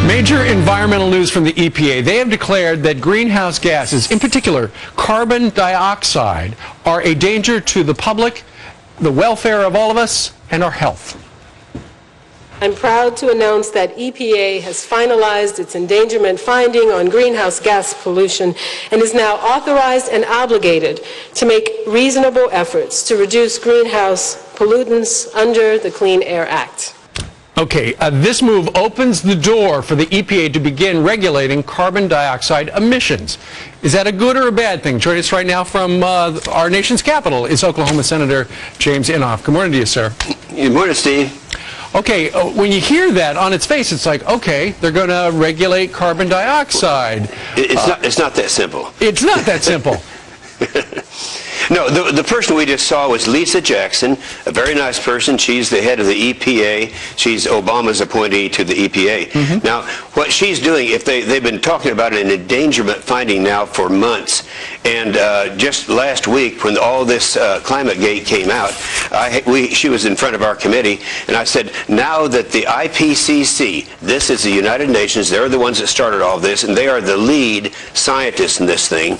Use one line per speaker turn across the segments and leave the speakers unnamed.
Major environmental news from the EPA. They have declared that greenhouse gases, in particular carbon dioxide, are a danger to the public, the welfare of all of us, and our health.
I'm proud to announce that EPA has finalized its endangerment finding on greenhouse gas pollution and is now authorized and obligated to make reasonable efforts to reduce greenhouse pollutants under the Clean Air Act.
Okay, this move opens the door for the EPA to begin regulating carbon dioxide emissions. Is that a good or a bad thing? Joining us right now from our nation's capital is Oklahoma Senator James Inhofe. Good morning to you, sir.
Good morning, Steve.
Okay, when you hear that on its face, it's like, okay, they're going to regulate carbon dioxide.
It's not that simple.
It's not that simple.
No, the person we just saw was Lisa Jackson, a very nice person. She's the head of the EPA. She's Obama's appointee to the EPA. Mm-hmm. Now, what she's doing, they've been talking about an endangerment finding now for months. And just last week, when all this Climategate came out, she was in front of our committee, and I said, now that the IPCC, this is the United Nations, they're the ones that started all this, and they are the lead scientists in this thing.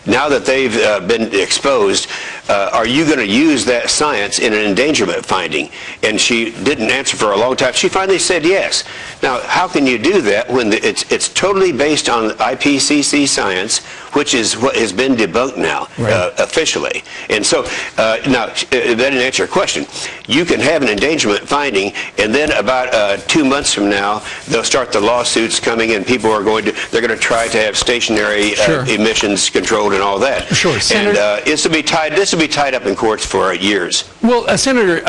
Now that they've been exposed, are you going to use that science in an endangerment finding? And she didn't answer for a long time. She finally said yes. Now, how can you do that when it's totally based on IPCC science, which is what has been debunked now, right, officially? And so, now, that didn't answer your question. You can have an endangerment finding, and then about 2 months from now, they'll start the lawsuits coming, and people are going to try to have stationary emissions controlled and all that.
Sure, Senator.
And this will be tied up in courts for years.
Well, Senator,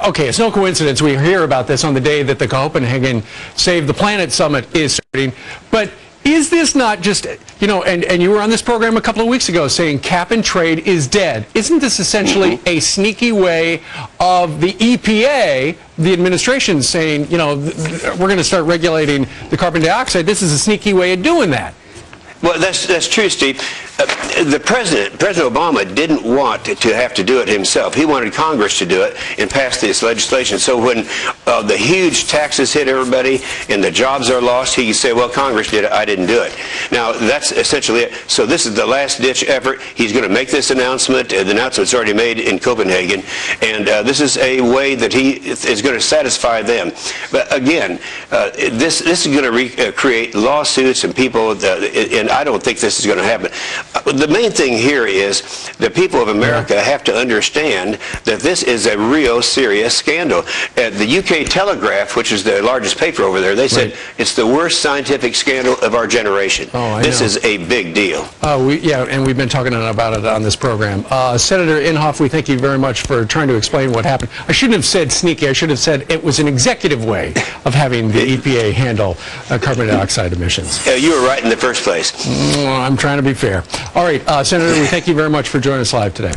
okay, it's no coincidence we hear about this on the day that the Copenhagen Save the Planet Summit is starting. But is this not just, you know, and you were on this program a couple of weeks ago saying cap and trade is dead. Isn't this essentially a sneaky way of the EPA, the administration, saying, you know, we're going to start regulating the carbon dioxide? This is a sneaky way of doing that.
Well, that's true, Steve. President Obama didn't want to have to do it himself. He wanted Congress to do it and pass this legislation. So when the huge taxes hit everybody and the jobs are lost, he could say, well, Congress did it, I didn't do it. Now, that's essentially it. So this is the last-ditch effort. He's going to make this announcement. The announcement's already made in Copenhagen. And this is a way that he is going to satisfy them. But again, this is going to create lawsuits and people, and I don't think this is going to happen. The main thing here is the people of America have to understand that this is a real serious scandal. The UK Telegraph, which is the largest paper over there, they said it's the worst scientific scandal of our generation. This is a big deal.
Yeah, and we've been talking about it on this program. Senator Inhofe, we thank you very much for trying to explain what happened. I shouldn't have said sneaky. I should have said it was an executive way of having the EPA handle carbon dioxide emissions.
You were right in the first place.
I'm trying to be fair. All right, Senator, we thank you very much for joining us live today.